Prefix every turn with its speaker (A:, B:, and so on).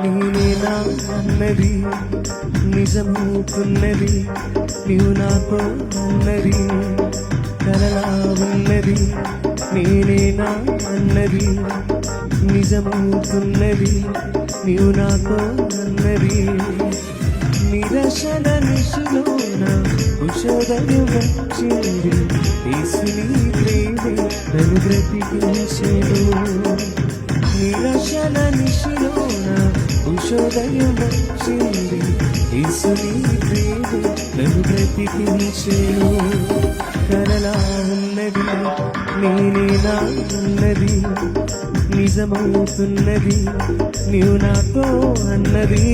A: నేనేనా అన్నది నిజమవుతున్నది, నీవు నాతో అన్నది కలలా ఉన్నది. నేనేనా అన్నది నిజమవుతున్నది, నీవు నాతో అన్నది. నిరసన నిశలోన కుశోదయం వచ్చింది, యేసుని ప్రేమే నన్ను బ్రతికించెను. నిరసన నిశలోన కుశోదయం వచ్చింది, యేసుని ప్రేమే నన్ను బ్రతికించెను. కలలా ఉన్నది నేనేనా అన్నది నిజమవుతున్నది, నీవు నాతో అన్నది.